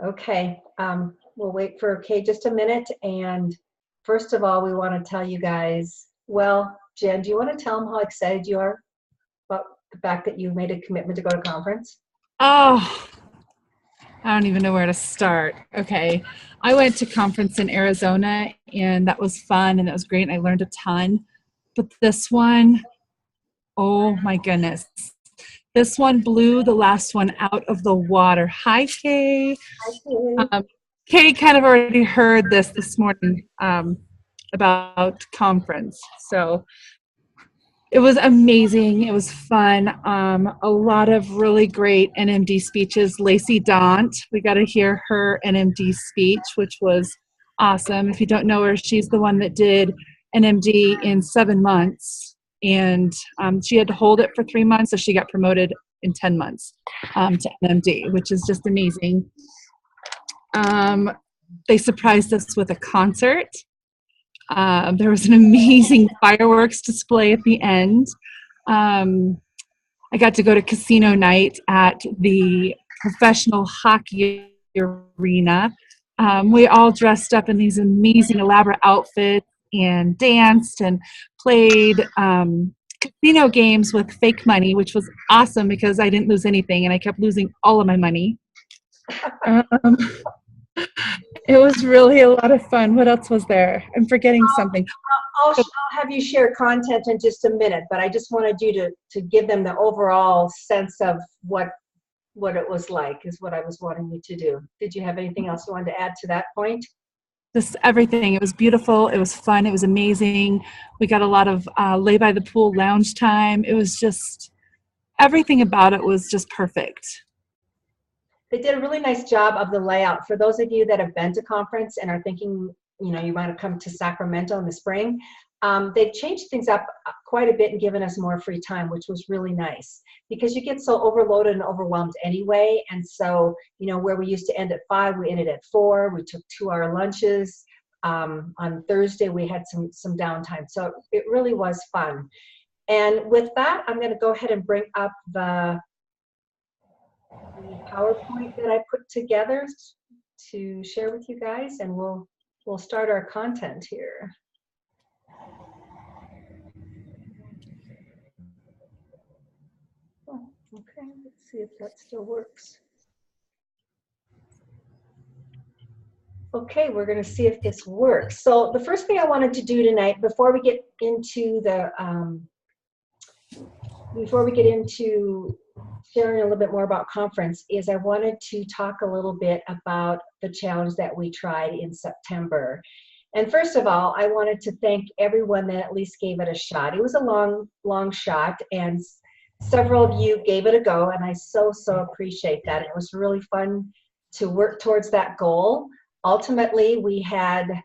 Okay, we'll wait for Kay just a minute. And first of all, we want to tell you guys, well, Jen, do you want to tell them how excited you are about the fact that you made a commitment to go to conference? Oh, I don't even know where to start. Okay. I went to conference in Arizona and that was fun and it was great and I learned a ton. But this one, oh my goodness. This one blew the last one out of the water. Hi, Kay. Hi, Kay. Um, Katie kind of already heard this morning about conference. So it was amazing. It was fun. A lot of really great NMD speeches. Lacey Daunt, we got to hear her NMD speech, which was awesome. If you don't know her, she's the one that did NMD in 7 months. And she had to hold it for 3 months, so she got promoted in 10 months to NMD, which is just amazing. They surprised us with a concert. There was an amazing fireworks display at the end. I got to go to casino night at the professional hockey arena. We all dressed up in these amazing elaborate outfits and danced and played casino games with fake money, which was awesome because I didn't lose anything and I kept losing all of my money. Um, it was really a lot of fun. What else was there? I'm forgetting something. I'll have you share content in just a minute, but I just wanted you to give them the overall sense of what it was like, is what I was wanting you to do. Did you have anything else you wanted to add to that point? Just everything. It was beautiful. It was fun. It was amazing. We got a lot of lay by the pool lounge time. It was just, everything about it was just perfect. They did a really nice job of the layout. For those of you that have been to conference and are thinking, you want to come to Sacramento in the spring, they've changed things up quite a bit and given us more free time, which was really nice because you get so overloaded and overwhelmed anyway. And so, where we used to end at 5, we ended at 4. We took 2-hour lunches. On Thursday, we had some downtime. So it really was fun. And with that, I'm going to go ahead and bring up the PowerPoint that I put together to share with you guys, and we'll start our content here. Oh, okay, let's see if that still works. Okay, we're going to see if this works. So the first thing I wanted to do tonight, before we get into sharing a little bit more about conference, is I wanted to talk a little bit about the challenge that we tried in September. And first of all, I wanted to thank everyone that at least gave it a shot. It was a long shot, and several of you gave it a go, and I so appreciate that. It was really fun to work towards that goal. Ultimately, we had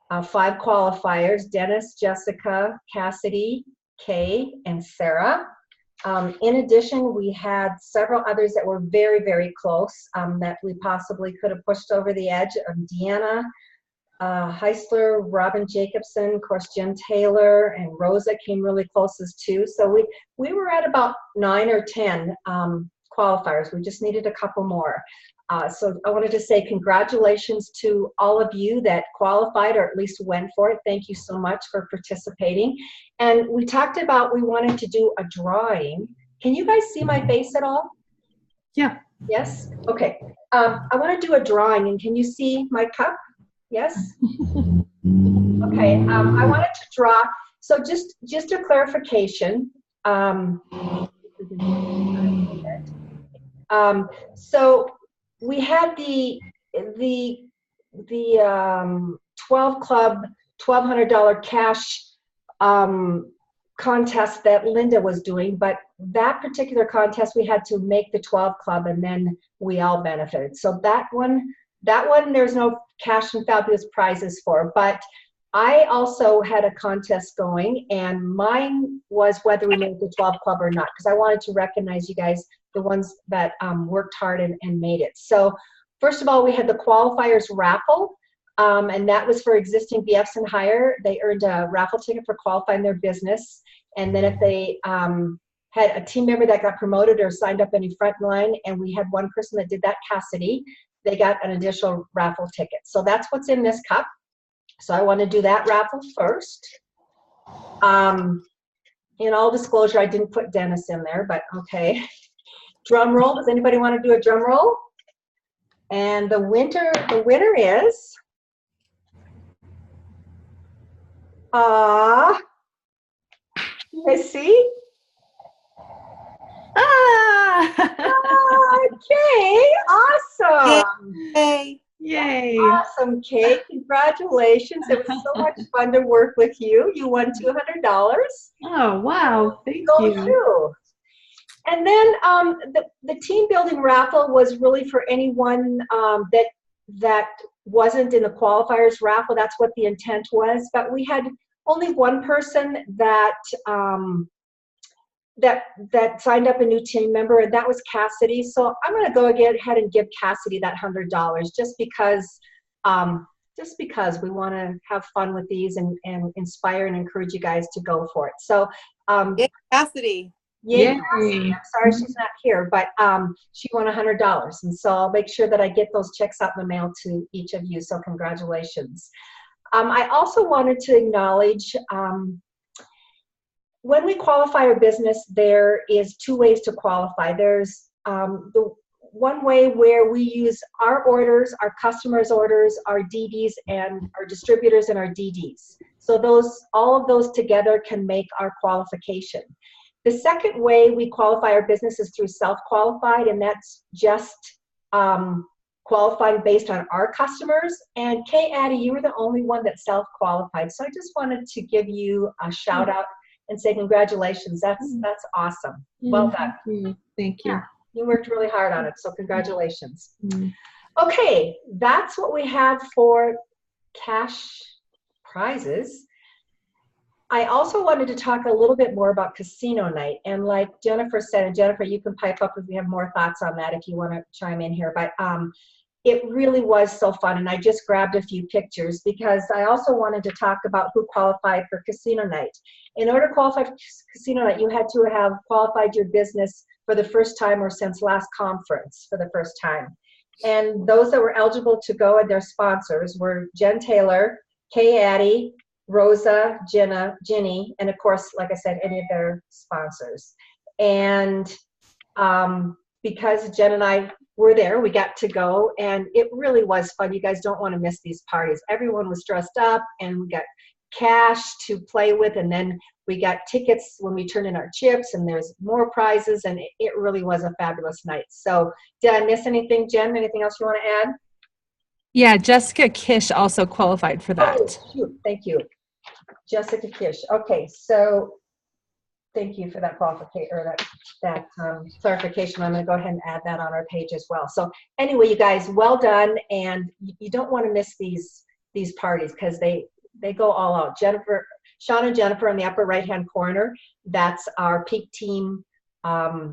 5 qualifiers: Dennis, Jessica, Cassidy, Kay, and Sarah. In addition, we had several others that were very close that we possibly could have pushed over the edge. Deanna Heisler, Robin Jacobson, of course, Jen Taylor, and Rosa came really close as too. So we were at about 9 or 10 qualifiers. We just needed a couple more. So I wanted to say congratulations to all of you that qualified or at least went for it. Thank you so much for participating. And we talked about we wanted to do a drawing. Can you guys see my face at all? Yeah. Yes? Okay. I want to do a drawing, and can you see my cup? Yes? Okay. I wanted to draw. So just a clarification. So we had the 12 club $1,200 cash contest that Linda was doing, but that particular contest we had to make the 12 club and then we all benefited. So that one there's no cash and fabulous prizes for, but I also had a contest going, and mine was whether we made the 12 club or not, because I wanted to recognize you guys, the ones that worked hard and made it. So first of all, we had the qualifiers raffle, and that was for existing BFs and higher. They earned a raffle ticket for qualifying their business, and then if they had a team member that got promoted or signed up any front line, and we had one person that did that, Cassidy. they got an additional raffle ticket. So that's what's in this cup. So I want to do that raffle first. In all disclosure, I didn't put Dennis in there, but okay. Drum roll. Does anybody want to do a drum roll? And the winner is, you guys see? Okay, awesome. Yay. Yay. Awesome, Kate. Congratulations. It was so much fun to work with you. You won $200. Oh, wow. Thank Go you. through. And then the team building raffle was really for anyone that wasn't in the qualifiers raffle. That's what the intent was. But we had only one person that that signed up, a new team member, and that was Cassidy. So I'm going to go ahead and give Cassidy that $100 just because we want to have fun with these and inspire and encourage you guys to go for it. So Yay, Cassidy. Yay, Yay. Cassidy. I'm sorry she's not here, but she won $100, and so I'll make sure that I get those checks out in the mail to each of you. So congratulations. I also wanted to acknowledge. When we qualify our business, there is two ways to qualify. There's the one way where we use our orders, our customers' orders, our DDs, and our distributors and our DDs. So all of those together can make our qualification. The second way we qualify our business is through self-qualified, and that's just qualified based on our customers. And Kay Addy, you were the only one that self-qualified. So I just wanted to give you a shout out and say congratulations. That's awesome. Well done. Thank you. Yeah, you worked really hard on it, so congratulations. Mm. Okay, that's what we have for cash prizes. I also wanted to talk a little bit more about casino night. And like Jennifer said, and Jennifer, you can pipe up if you have more thoughts on that if you want to chime in here. But it really was so fun, and I just grabbed a few pictures because I also wanted to talk about who qualified for casino night. In order to qualify for casino night, you had to have qualified your business for the first time or since last conference for the first time. And those that were eligible to go and their sponsors were Jen Taylor, Kay Addy, Rosa, Ginny, and of course, like I said, any of their sponsors. And because Jen and I were there, we got to go, and it really was fun. You guys don't want to miss these parties. Everyone was dressed up, and we got cash to play with, and then we got tickets when we turned in our chips, and there's more prizes, and it really was a fabulous night. So did I miss anything, Jen? Anything else you want to add? Yeah, Jessica Kish also qualified for that. Oh, shoot. Thank you. Jessica Kish. Okay, so thank you for that qualification or that clarification. I'm going to go ahead and add that on our page as well. So anyway, you guys, well done, and you don't want to miss these parties because they go all out. Sean and Jennifer in the upper right-hand corner. That's our peak team upline,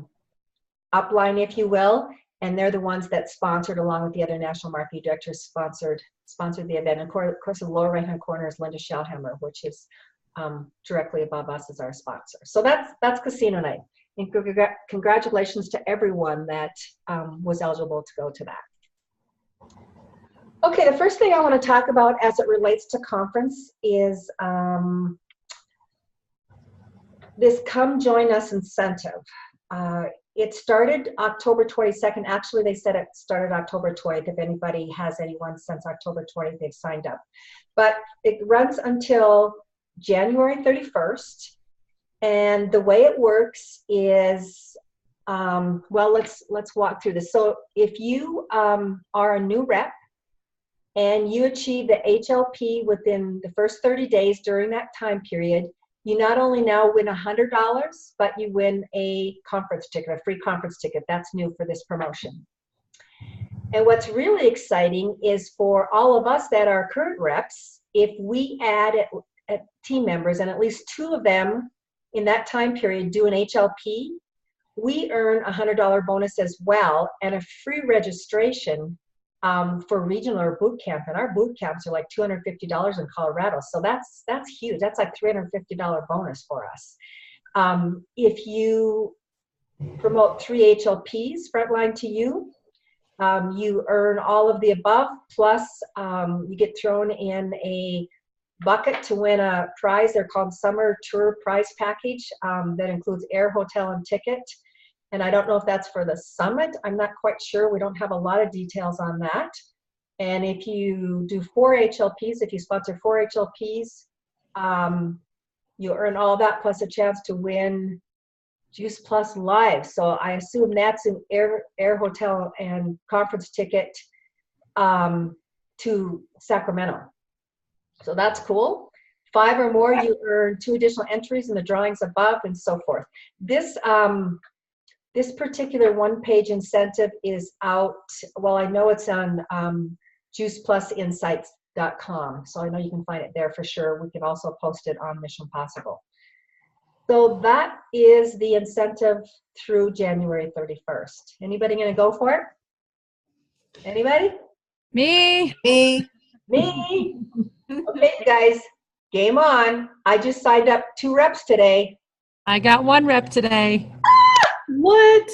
if you will, and they're the ones that sponsored, along with the other national marketing directors, sponsored the event. And of course, the lower right-hand corner is Linda Schellhammer, which is directly above us as our sponsor. So that's casino night. And congratulations to everyone that was eligible to go to that. Okay, the first thing I want to talk about as it relates to conference is this Come Join Us incentive. It started October 22nd. Actually, they said it started October 20th. If anybody has anyone since October 20th, they've signed up. But it runs until January 31st. And the way it works is, well, let's walk through this. So if you are a new rep and you achieve the HLP within the first 30 days during that time period, you not only now win $100, but you win a conference ticket, a free conference ticket. That's new for this promotion. And what's really exciting is for all of us that are current reps, if we add team members and at least 2 of them in that time period do an HLP, we earn a $100 bonus as well and a free registration for regional or boot camp. And our boot camps are like $250 in Colorado. So that's huge. That's like $350 bonus for us. If you promote 3 HLPs frontline to you, You earn all of the above, plus you get thrown in a bucket to win a prize. They're called Summer Tour Prize Package that includes air, hotel, and ticket. And I don't know if that's for the summit. I'm not quite sure. We don't have a lot of details on that. And if you do 4 HLPs, if you sponsor 4 HLPs, you earn all that plus a chance to win Juice Plus Live. So I assume that's an air, hotel, and conference ticket to Sacramento. So that's cool. 5 or more, you earn 2 additional entries in the drawings above, and so forth. This this particular one-page incentive is out. Well, I know it's on juiceplusinsights.com, so I know you can find it there for sure. We can also post it on Mission Possible. So that is the incentive through January 31st. Anybody going to go for it? Anybody? Me. Me. Me? Okay, guys, game on. I just signed up 2 reps today. I got 1 rep today. What?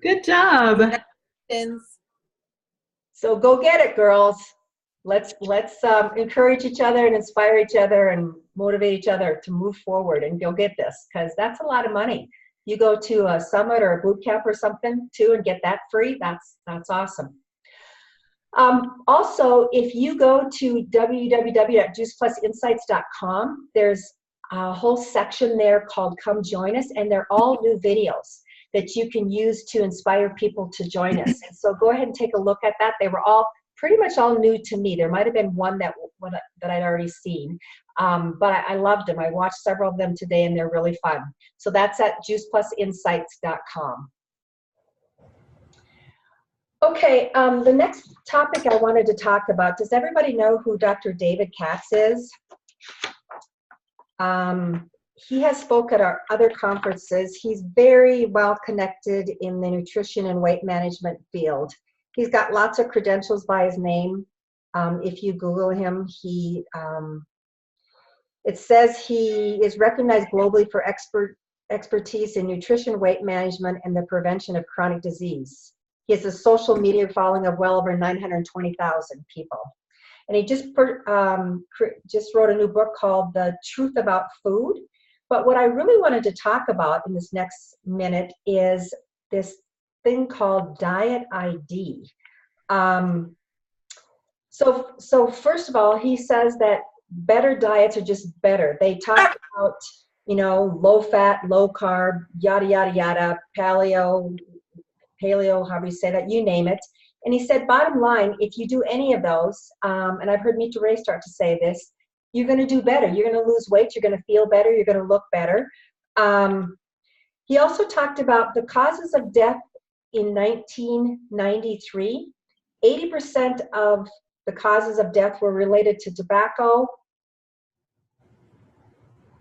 Good job. So go get it, girls. Let's encourage each other and inspire each other and motivate each other to move forward and go get this, because that's a lot of money. You go to a summit or a boot camp or something too and get that free. That's awesome. Also, if you go to www.juiceplusinsights.com, there's a whole section there called Come Join Us, and they're all new videos that you can use to inspire people to join us. And so go ahead and take a look at that. They were all pretty much all new to me. There might have been one that I'd already seen, but I loved them. I watched several of them today, and they're really fun. So that's at juiceplusinsights.com. Okay, the next topic I wanted to talk about, does everybody know who Dr. David Katz is? He has spoke at our other conferences. He's very well connected in the nutrition and weight management field. He's got lots of credentials by his name. If you Google him, it says he is recognized globally for expertise in nutrition, weight management, and the prevention of chronic disease. He has a social media following of well over 920,000 people. And he just wrote a new book called The Truth About Food. But what I really wanted to talk about in this next minute is this thing called Diet ID. So first of all, he says that better diets are just better. They talk about, low fat, low carb, yada, yada, yada, paleo, however you say that, you name it. And he said, bottom line, if you do any of those, and I've heard Mita Ray start to say this, you're going to do better. You're going to lose weight. You're going to feel better. You're going to look better. He also talked about the causes of death in 1993. 80% of the causes of death were related to tobacco,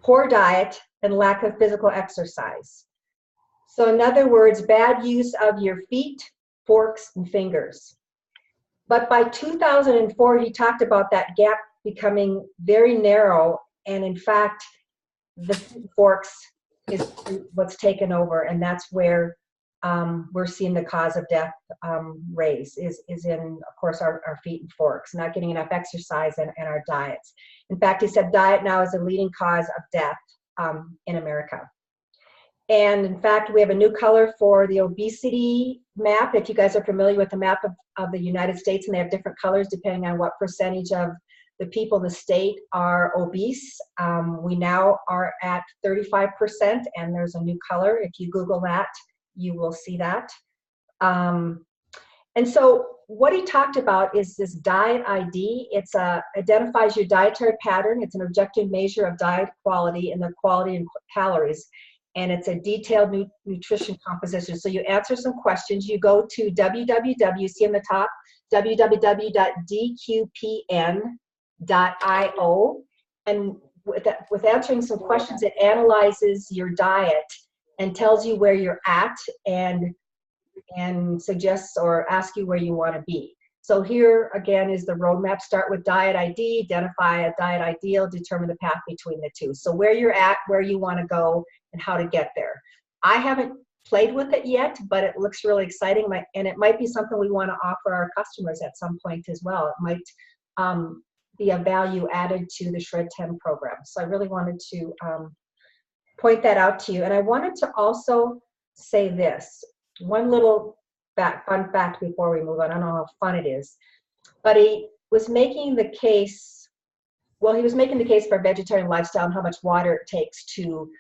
poor diet, and lack of physical exercise. So in other words, bad use of your feet, forks, and fingers. But by 2004, he talked about that gap becoming very narrow, and in fact, the forks is what's taken over, and that's where we're seeing the cause of death raise, is in, of course, our feet and forks, not getting enough exercise, and our diets. In fact, he said diet now is a leading cause of death in America. And in fact, we have a new color for the obesity map. If you guys are familiar with the map of the United States, and they have different colors depending on what percentage of the people in the state are obese. We now are at 35%, and there's a new color. If you Google that, you will see that. And so what he talked about is this Diet ID. It's identifies your dietary pattern. It's an objective measure of diet quality and the quality in calories. And it's a detailed nutrition composition. So you answer some questions. You go to www, see on the top, www.dqpn.io. And with answering some questions, it analyzes your diet and tells you where you're at and suggests or asks you where you want to be. So here again is the roadmap. Start with Diet ID, identify a diet ideal, determine the path between the two. So where you're at, where you want to go, and how to get there. I haven't played with it yet, but it looks really exciting. And it might be something we want to offer our customers at some point as well. It might be a value added to the Shred 10 program. So I really wanted to point that out to you. And I wanted to also say this, one little fun fact before we move on. I don't know how fun it is, but he was making the case, well, he was making the case for a vegetarian lifestyle and how much water it takes to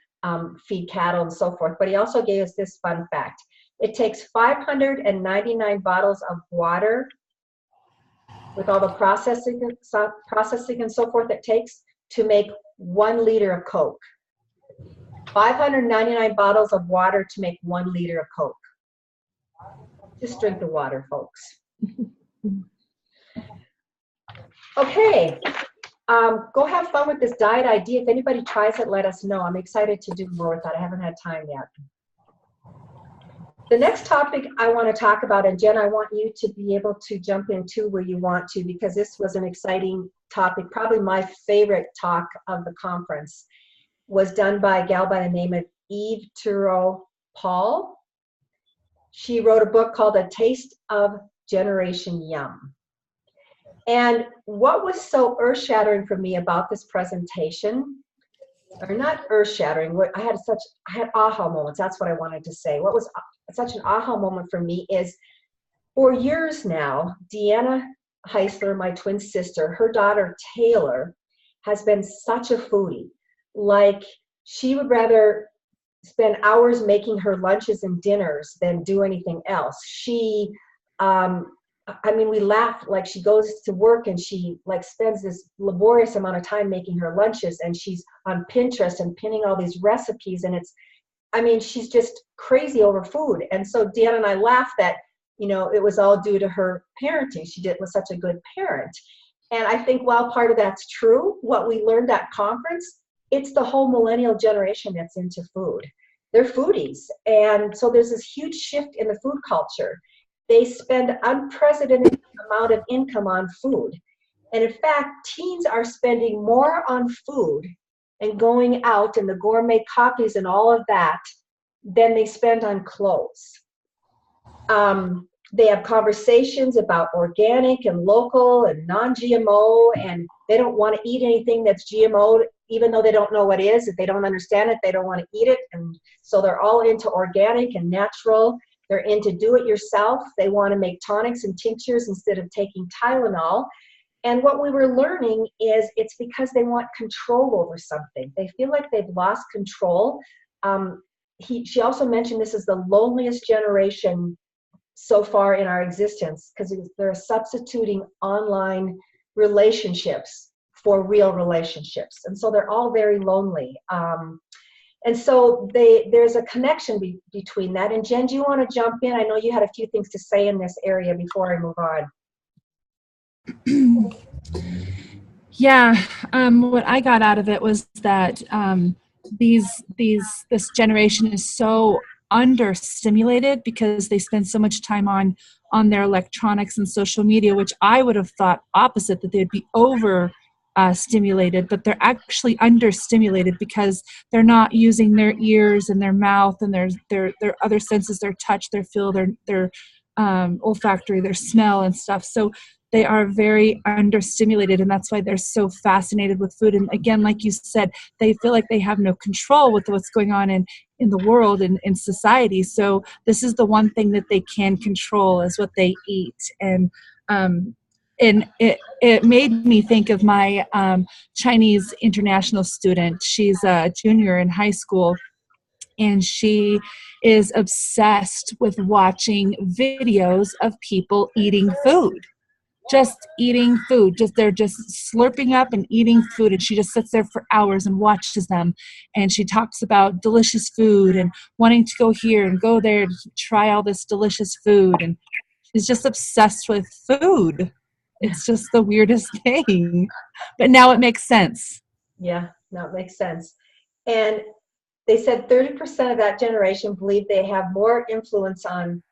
feed cattle and so forth. But he also gave us this fun fact. It takes 599 bottles of water with all the processing and so forth it takes to make 1 liter of Coke. 599 bottles of water to make 1 liter of Coke. Just drink the water, folks. Okay, go have fun with this diet idea. If anybody tries it, let us know. I'm excited to do more with that. I haven't had time yet. The next topic I want to talk about, and Jen, I want you to be able to jump into where you want to, because this was an exciting topic. Probably my favorite talk of the conference was done by a gal by the name of Eve Turo-Paul. She wrote a book called A Taste of Generation Yum. And what was so earth-shattering for me about this presentation, or not earth-shattering, I had aha moments, that's what I wanted to say. What was such an aha moment for me is, for years now, Deanna Heisler, my twin sister, her daughter Taylor, has been such a foodie. Like, she would rather spend hours making her lunches and dinners than do anything else. She, we laugh, like, she goes to work and she like spends this laborious amount of time making her lunches, and she's on Pinterest and pinning all these recipes, and she's just crazy over food. And so Deanna and I laugh that, it was all due to her parenting. She was such a good parent. And I think while part of that's true, what we learned at conference, it's the whole millennial generation that's into food. They're foodies. And so there's this huge shift in the food culture. They spend unprecedented amount of income on food. And in fact, teens are spending more on food and going out and the gourmet coffees and all of that than they spend on clothes. They have conversations about organic and local and non-GMO, and they don't want to eat anything that's GMO, even though they don't know what it is. If they don't understand it, they don't want to eat it. And so they're all into organic and natural. They're into do-it-yourself. They want to make tonics and tinctures instead of taking Tylenol. And what we were learning is it's because they want control over something. They feel like they've lost control. She also mentioned this is the loneliest generation so far in our existence, because they're substituting online relationships for real relationships. And so they're all very lonely. And so there's a connection between that. And Jen, do you want to jump in? I know you had a few things to say in this area before I move on. Yeah, what I got out of it was that this generation is so understimulated because they spend so much time on their electronics and social media, which I would have thought opposite, that they'd be over stimulated, but they're actually understimulated because they're not using their ears and their mouth and their other senses, their touch, their feel, their olfactory, their smell and stuff. So they are very understimulated, and that's why they're so fascinated with food. And again, like you said, they feel like they have no control with what's going on in the world and in society. So this is the one thing that they can control, is what they eat. And it made me think of my Chinese international student. She's a junior in high school, and she is obsessed with watching videos of people eating food. Just eating food. They're just slurping up and eating food, and she just sits there for hours and watches them. And she talks about delicious food and wanting to go here and go there to try all this delicious food. And she's just obsessed with food. It's just the weirdest thing. But now it makes sense. Yeah, now it makes sense. And they said 30% of that generation believe they have more influence on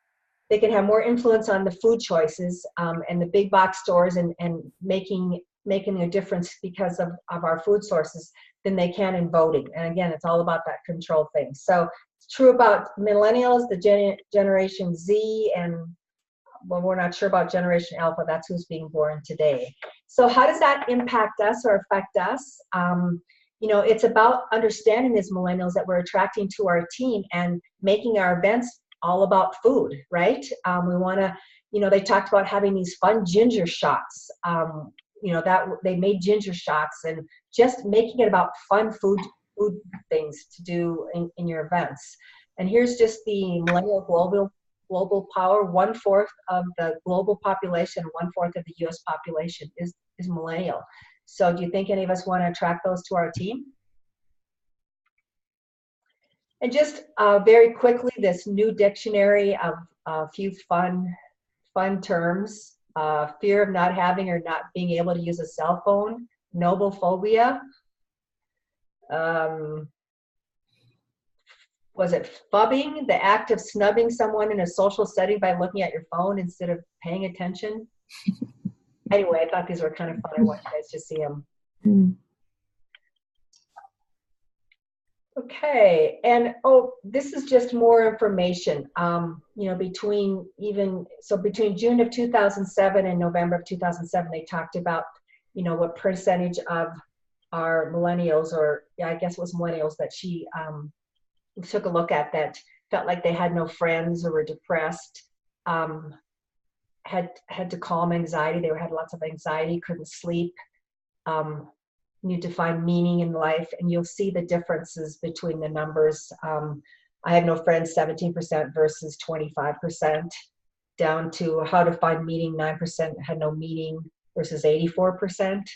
they can have more influence on the food choices and the big box stores and making a difference because of our food sources than they can in voting. And again, it's all about that control thing. So true about millennials, the Generation Z, and well, we're not sure about Generation Alpha. That's who's being born today. So how does that impact us or affect us? It's about understanding as millennials that we're attracting to our team and making our events all about food, right? We want to, they talked about having these fun ginger shots. That they made ginger shots and just making it about fun food things to do in your events. And here's just the millennial global power. 1/4 of the global population, 1/4 of the U.S. population is millennial. So do you think any of us want to attract those to our team? And just very quickly, this new dictionary of a few fun terms. Fear of not having or not being able to use a cell phone. Nobophobia. Was it phubbing, the act of snubbing someone in a social setting by looking at your phone instead of paying attention? Anyway, I thought these were kind of fun. I want you guys to see them. Okay, and this is just more information. Between June of 2007 and November of 2007, they talked about, what percentage of our millennials, or I guess it was millennials that she took a look at, that felt like they had no friends or were depressed, had to calm anxiety. They had lots of anxiety, couldn't sleep, need to find meaning in life. And you'll see the differences between the numbers. I have no friends, 17% versus 25%, down to how to find meaning, 9% had no meaning versus 84%.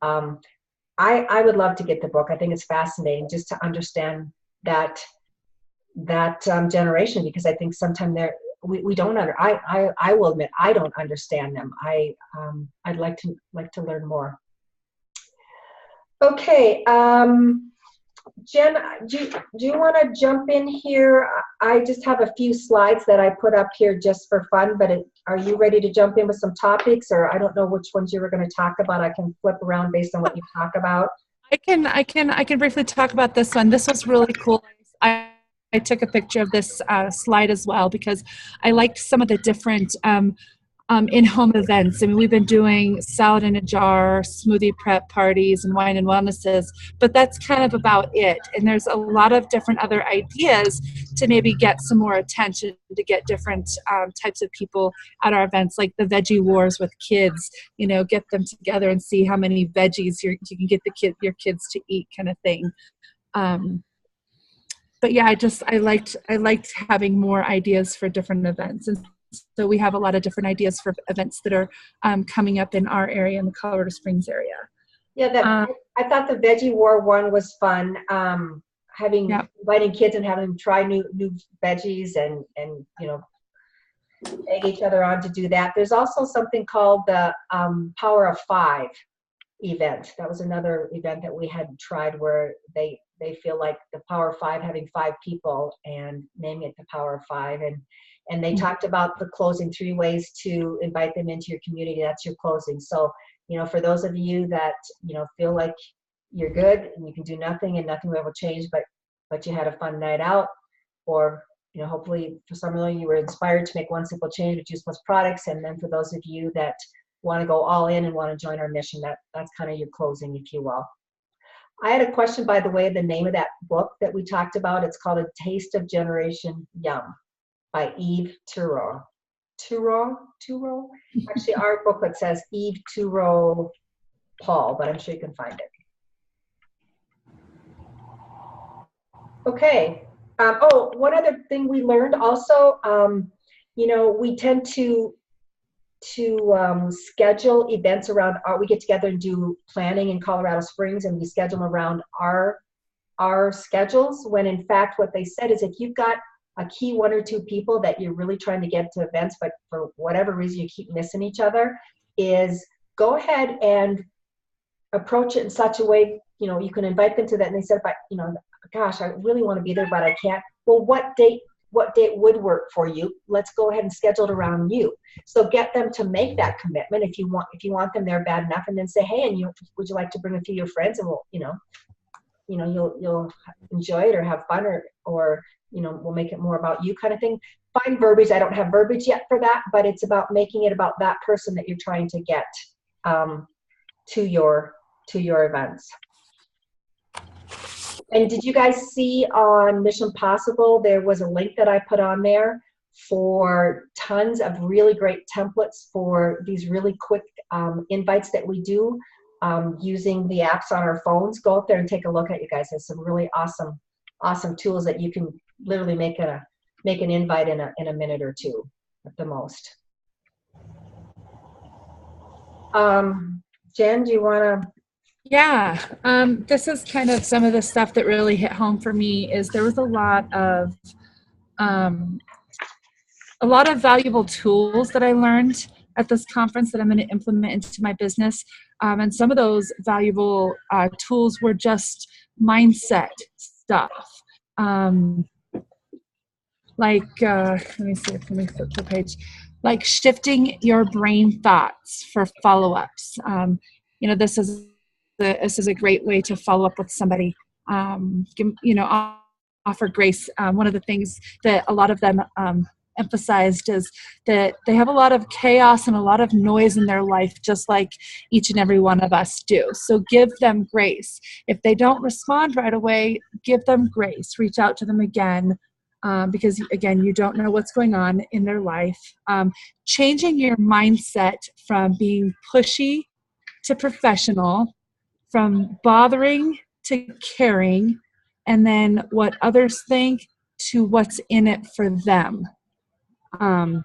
I would love to get the book. I think it's fascinating just to understand that generation, because I think sometimes we don't I will admit I don't understand them. I'd like to learn more. Okay, Jen, do you want to jump in here? I just have a few slides that I put up here just for fun, but are you ready to jump in with some topics, or I don't know which ones you were going to talk about. I can flip around based on what you talk about. I can briefly talk about this one. This was really cool. I took a picture of this slide as well because I liked some of the different in-home events. I mean, we've been doing salad in a jar, smoothie prep parties, and wine and wellnesses, but that's kind of about it. And there's a lot of different other ideas to maybe get some more attention, to get different types of people at our events, like the veggie wars with kids. Get them together and see how many veggies you can get your kids to eat, kind of thing. But yeah, I liked having more ideas for different events. And so we have a lot of different ideas for events that are coming up in our area, in the Colorado Springs area. Yeah, I thought the Veggie War one was fun. Inviting kids and having them try new veggies and egg each other on to do that. There's also something called the Power of Five event. That was another event that we had tried where they feel like the Power of Five, having 5 people and naming it the Power of Five. And they talked about the closing, 3 ways to invite them into your community. That's your closing. So, for those of you that, feel like you're good and you can do nothing and nothing will ever change, but you had a fun night out, or, hopefully for some of you were inspired to make one simple change with Juice Plus products. And then for those of you that want to go all in and want to join our mission, that's kind of your closing, if you will. I had a question, by the way, the name of that book that we talked about. It's called A Taste of Generation Yum by Eve Turow. Turow? Actually, our booklet says Eve Turow Paul, but I'm sure you can find it. Okay. One other thing we learned also, we tend to schedule events around we get together and do planning in Colorado Springs, and we schedule them around our schedules, when in fact what they said is if you've got a key 1 or 2 people that you're really trying to get to events, but for whatever reason you keep missing each other, is go ahead and approach it in such a way, you can invite them to that. And they said, gosh, I really want to be there, but I can't. Well, what date would work for you? Let's go ahead and schedule it around you. So get them to make that commitment if you want them there bad enough, and then say, hey, and would you like to bring a few of your friends, and we'll, you'll enjoy it or have fun, or we'll make it more about you kind of thing. Find verbiage. I don't have verbiage yet for that, but it's about making it about that person that you're trying to get to your events. And did you guys see on Mission Possible, there was a link that I put on there for tons of really great templates for these really quick invites that we do using the apps on our phones. Go up there and take a look at, you guys. There's some really awesome tools that you can literally make an invite in a minute or two at the most. Jen, do you want to? Yeah, this is kind of some of the stuff that really hit home for me. Is there was a lot of valuable tools that I learned at this conference that I'm going to implement into my business. And some of those valuable tools were just mindset stuff. Let me see, let me flip the page. Like shifting your brain thoughts for follow-ups. This is a great way to follow up with somebody. Offer grace. One of the things that a lot of them emphasized is that they have a lot of chaos and a lot of noise in their life, just like each and every one of us do. So give them grace. If they don't respond right away, give them grace. Reach out to them again, because again, you don't know what's going on in their life. Changing your mindset from being pushy to professional, from bothering to caring, and then what others think to what's in it for them. And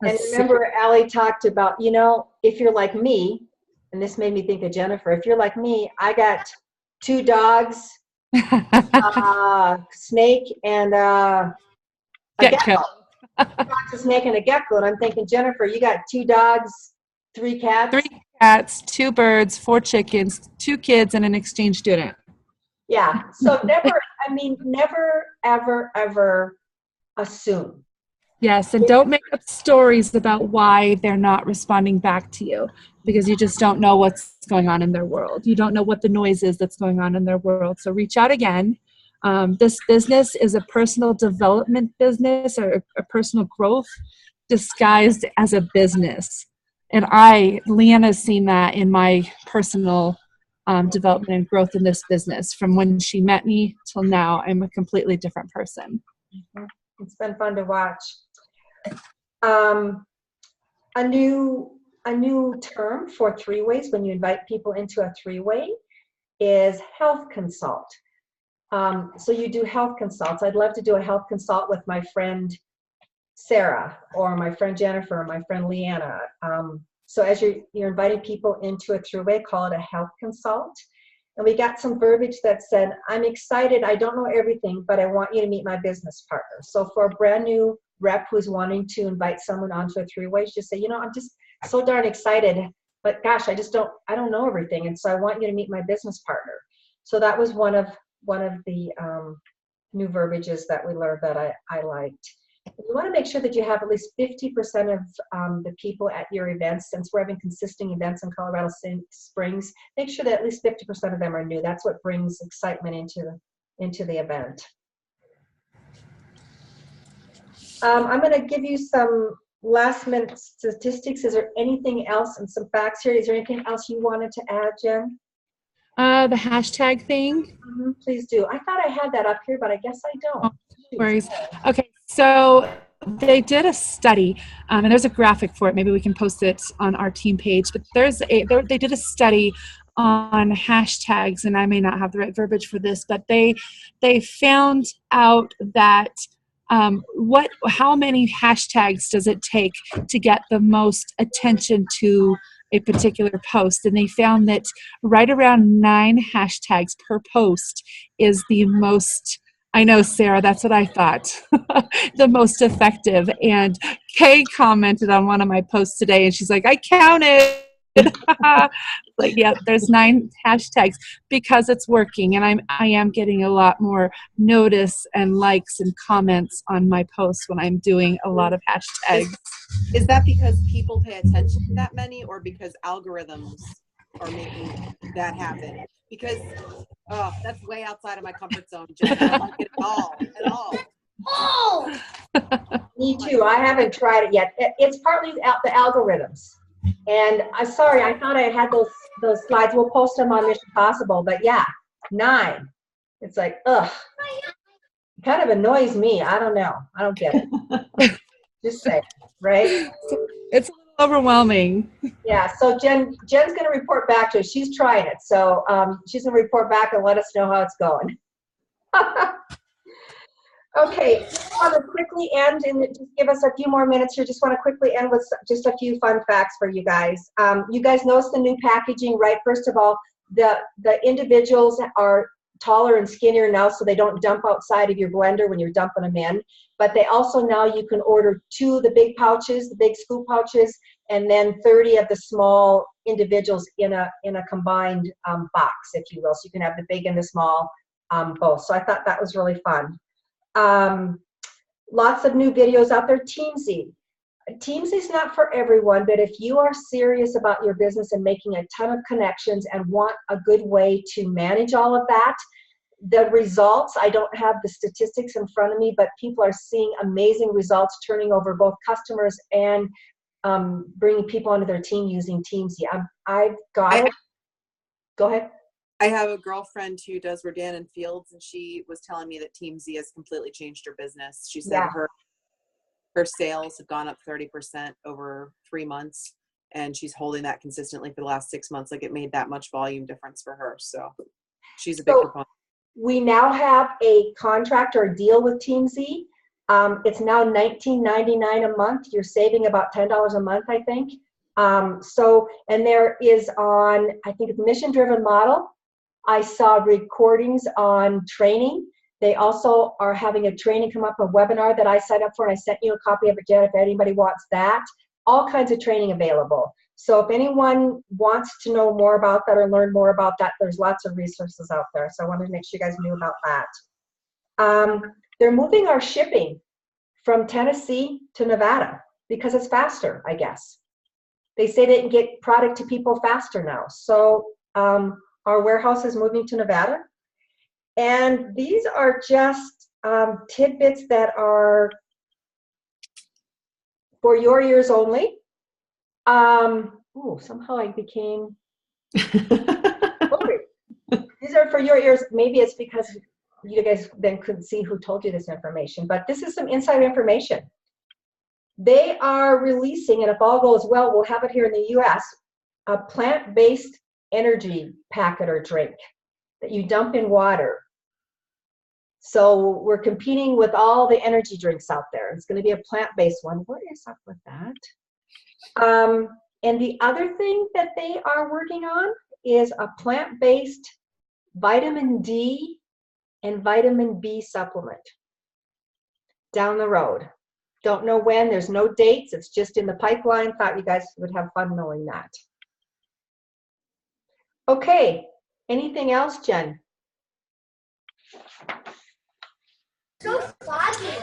remember, Allie talked about, if you're like me, and this made me think of Jennifer, if you're like me, I got 2 dogs, snake, and a gecko. A snake and a gecko. And I'm thinking, Jennifer, you got 2 dogs, 3 cats? 3 cats, 2 birds, 4 chickens, 2 kids, and an exchange student. Yeah. So never, ever, ever assume. Yes, and don't make up stories about why they're not responding back to you, because you just don't know what's going on in their world. You don't know what the noise is that's going on in their world. So reach out again. This business is a personal development business, or a personal growth disguised as a business. And Leanna's seen that in my personal development and growth in this business. From when she met me till now, I'm a completely different person. It's been fun to watch. A new term for 3-ways when you invite people into a 3-way is health consult. So you do health consults. I'd love to do a health consult with my friend Sarah, or my friend Jennifer, or my friend Leanna. So as you're inviting people into a 3-way, call it a health consult. And we got some verbiage that said, I'm excited, I don't know everything, but I want you to meet my business partner. So for a brand new rep who's wanting to invite someone onto a 3-way, just say, I'm just so darn excited, but gosh, I don't know everything. And so I want you to meet my business partner. So that was one of the new verbiages that we learned that I liked. You want to make sure that you have at least 50% of the people at your events. Since we're having consistent events in Colorado Springs, make sure that at least 50% of them are new. That's what brings excitement into the event. I'm going to give you some last minute statistics. Is there anything else, and some facts here? Is there anything else you wanted to add, Jen? The hashtag thing. Please do. I thought I had that up here, but I guess I don't. No worries. Okay, so they did a study, and there's a graphic for it. Maybe we can post it on our team page. But they did a study on hashtags, and I may not have the right verbiage for this, but they found out that how many hashtags does it take to get the most attention to a particular post, and they found that right around 9 hashtags per post is the most. I know, Sarah, that's what I thought. The most effective. And Kay commented on one of my posts today, and she's like, I counted. Like, yeah, there's 9 hashtags because it's working, and I am getting a lot more notice and likes and comments on my posts when I'm doing a lot of hashtags. Is that because people pay attention to that many, or because algorithms are making that happen, because that's way outside of my comfort zone, Jen. I don't like it at all. Oh, me too. I haven't tried it yet. It's partly the algorithms. And I'm sorry, I thought I had those slides. We'll post them on Mission Possible. But yeah, 9. It's like, ugh. It kind of annoys me. I don't know. I don't get it. Just say, right? It's a little overwhelming. Yeah. So Jen's going to report back to us. She's trying it. So she's going to report back and let us know how it's going. Okay, just want to quickly end and just give us a few more minutes here. Just want to quickly end with just a few fun facts for you guys. You guys notice the new packaging, right? First of all, the individuals are taller and skinnier now, so they don't dump outside of your blender when you're dumping them in. But they also now you can order 2 of the big pouches, the big scoop pouches, and then 30 of the small individuals in a combined box, if you will. So you can have the big and the small both. So I thought that was really fun. Lots of new videos out there. Teamzy. Teamzy is not for everyone, but if you are serious about your business and making a ton of connections and want a good way to manage all of that, the results, I don't have the statistics in front of me, but people are seeing amazing results, turning over both customers and bringing people onto their team using Teamzy. I've got it. Go ahead. I have a girlfriend who does Rodan and Fields, and she was telling me that Teamzy has completely changed her business. She said her sales have gone up 30% over 3 months, and she's holding that consistently for the last 6 months. Like, it made that much volume difference for her. So she's a big proponent. We now have a contract or a deal with Teamzy. It's now $19.99 a month. You're saving about $10 a month, I think. And there is on, I think it's Mission Driven Model. I saw recordings on training. They also are having a training come up, a webinar that I signed up for, and I sent you a copy of it, Jen, if anybody wants that. All kinds of training available. So if anyone wants to know more about that or learn more about that, there's lots of resources out there. So I wanted to make sure you guys knew about that. They're moving our shipping from Tennessee to Nevada because it's faster, I guess. They say they can get product to people faster now. So our warehouse is moving to Nevada. And these are just tidbits that are for your ears only. Somehow I became, these are for your ears. Maybe it's because you guys then couldn't see who told you this information, but this is some inside information. They are releasing, and if all goes well, we'll have it here in the US, a plant-based energy packet or drink that you dump in water. So we're competing with all the energy drinks out there. It's going to be a plant-based one. What is up with that? And the other thing that they are working on is a plant-based vitamin D and vitamin B supplement down the road. Don't know when, there's no dates, it's just in the pipeline. Thought you guys would have fun knowing that. Okay, anything else, Jen?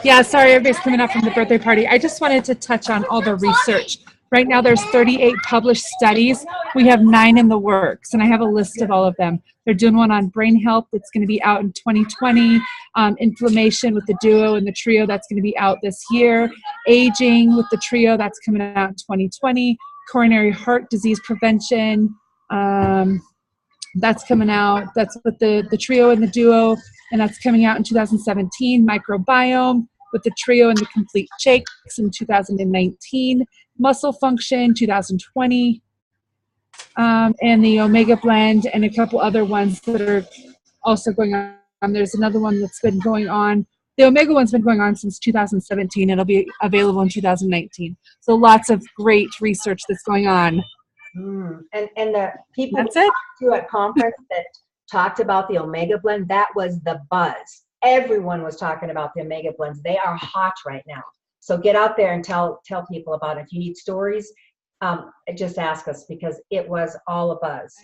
Yeah, sorry, everybody's coming up from the birthday party. I just wanted to touch on all the research. Right now, there's 38 published studies. We have 9 in the works, and I have a list of all of them. They're doing one on brain health that's going to be out in 2020, inflammation with the duo and the trio that's going to be out this year, aging with the trio that's coming out in 2020, coronary heart disease prevention, that's coming out. That's with the trio and the duo, and that's coming out in 2017. Microbiome with the trio and the complete shakes in 2019. Muscle function 2020, and the Omega blend and a couple other ones that are also going on. There's another one that's been going on. The Omega one's been going on since 2017. It'll be available in 2019. So lots of great research that's going on. And the people That's it. to at conference that talked about the Omega blend, that was the buzz. Everyone was talking about the Omega blends. They are hot right now. So get out there and tell people about it. If you need stories, just ask us, because it was all a buzz.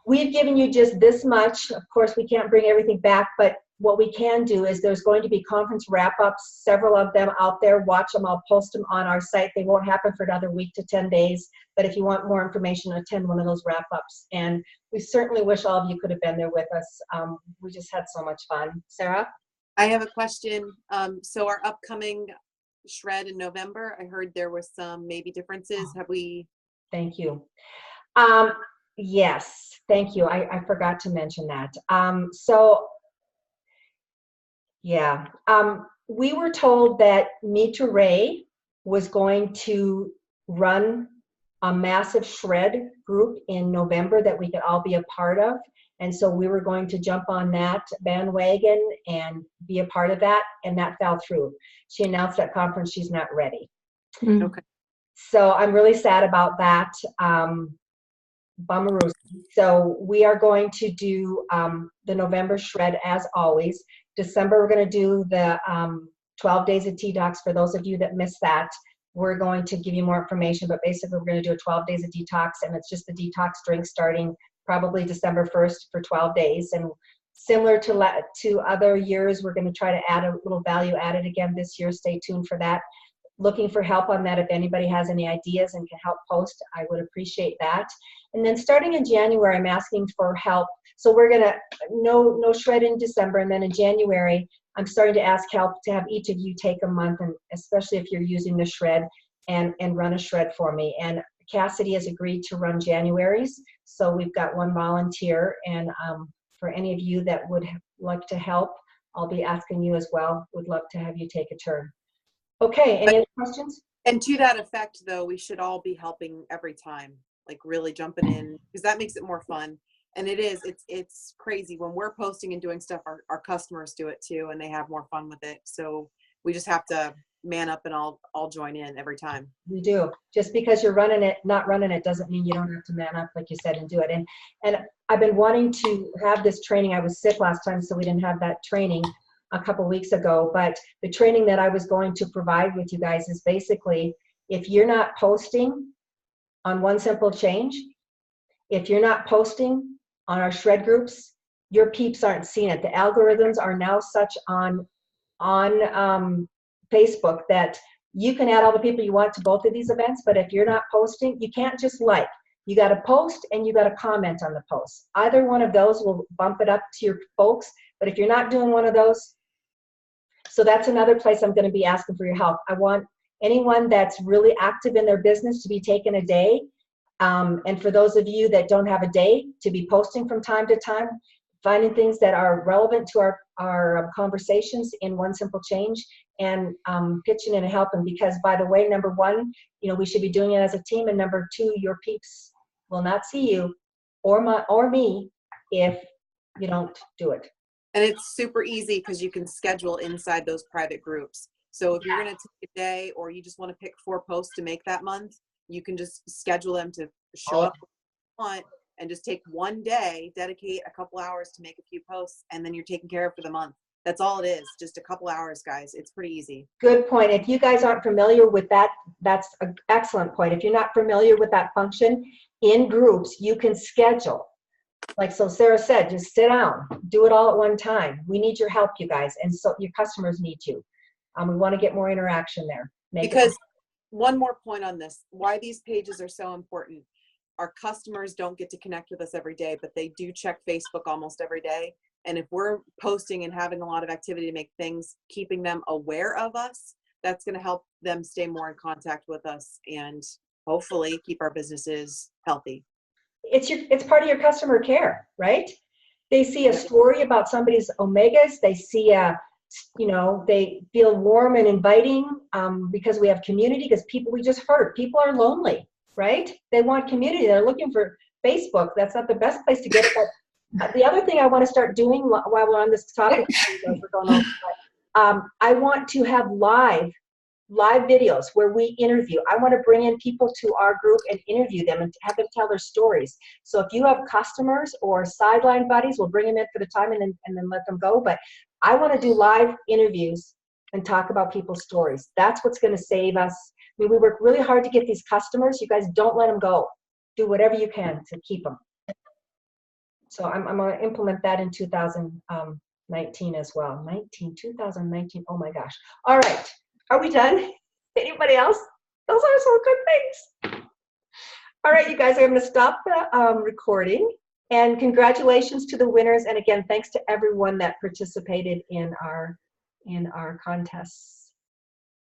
We've given you just this much. Of course, we can't bring everything back, but what we can do is there's going to be conference wrap-ups, several of them out there. Watch them. I'll post them on our site. They won't happen for another week to 10 days. But if you want more information, attend one of those wrap-ups. And we certainly wish all of you could have been there with us. We just had so much fun. Sarah? I have a question. So our upcoming shred in November, I heard there were some maybe differences. Have we? Thank you. Yes, thank you. I forgot to mention that. We were told that Mitra Ray was going to run a massive shred group in November that we could all be a part of. And so we were going to jump on that bandwagon and be a part of that, and that fell through. She announced at conference she's not ready. Okay. So I'm really sad about that. Bummeroo. So we are going to do the November shred as always. December, we're going to do the 12 days of detox. For those of you that missed that, we're going to give you more information, but basically we're going to do a 12 days of detox, and it's just the detox drink starting probably December 1st for 12 days. And similar to other years, we're going to try to add a little value added again this year. Stay tuned for that. Looking for help on that. If anybody has any ideas and can help post, I would appreciate that. And then starting in January, I'm asking for help. So we're going to, no shred in December, and then in January, I'm starting to ask help to have each of you take a month, and especially if you're using the shred, and run a shred for me. And Cassidy has agreed to run January's. So we've got one volunteer, and for any of you that would like to help, I'll be asking you as well. Would love to have you take a turn. Okay, any other questions? And to that effect, though, we should all be helping every time, like really jumping in, because that makes it more fun. And it's crazy when we're posting and doing stuff, our customers do it too, and they have more fun with it. So we just have to man up and all join in every time. We do. Just because you're not running it doesn't mean you don't have to man up, like you said, and do it. And I've been wanting to have this training. I was sick last time, so we didn't have that training a couple weeks ago, but the training that I was going to provide with you guys is basically, if you're not posting on One Simple Change, if you're not posting on our shred groups, your peeps aren't seeing it. The algorithms are now such on Facebook that you can add all the people you want to both of these events, but if you're not posting, you can't just like. You got to post and you got to comment on the post. Either one of those will bump it up to your folks, but if you're not doing one of those, so that's another place I'm going to be asking for your help. I want anyone that's really active in their business to be taking a day. And for those of you that don't have a day, to be posting from time to time, finding things that are relevant to our conversations in One Simple Change, and pitching in and helping. Because, by the way, number one, we should be doing it as a team, and number two, your peeps will not see you or me if you don't do it. And it's super easy because you can schedule inside those private groups. So if you're going to take a day, or you just want to pick 4 posts to make that month, you can just schedule them to show up and just take one day, dedicate a couple hours to make a few posts, and then you're taken care of for the month. That's all it is. Just a couple hours, guys. It's pretty easy. Good point. If you guys aren't familiar with that, that's an excellent point. If you're not familiar with that function, in groups, you can schedule. Like so Sarah said, just sit down, do it all at one time. We need your help, you guys, and so your customers need you. We want to get more interaction there. Because one more point on this, why these pages are so important. Our customers don't get to connect with us every day, but they do check Facebook almost every day. And if we're posting and having a lot of activity to make things, keeping them aware of us, that's going to help them stay more in contact with us and hopefully keep our businesses healthy. It's part of your customer care, right? They see a story about somebody's omegas. They see they feel warm and inviting because we have community. Because we just heard, people are lonely, right? They want community. They're looking for Facebook. That's not the best place to get it. But the other thing I want to start doing while we're on this topic, I want to have live videos where we interview. I want to bring in people to our group and interview them and have them tell their stories. So if you have customers or sideline buddies, we'll bring them in for the time and then let them go. But I want to do live interviews and talk about people's stories. That's what's going to save us. I mean, we work really hard to get these customers. You guys don't let them go. Do whatever you can to keep them. So I'm going to implement that in 2018. 19 as well. 2019. Oh my gosh. All right. Are we done? Anybody else? Those are some good things. All right, you guys, I'm going to stop the recording. And congratulations to the winners. And again, thanks to everyone that participated in our contests.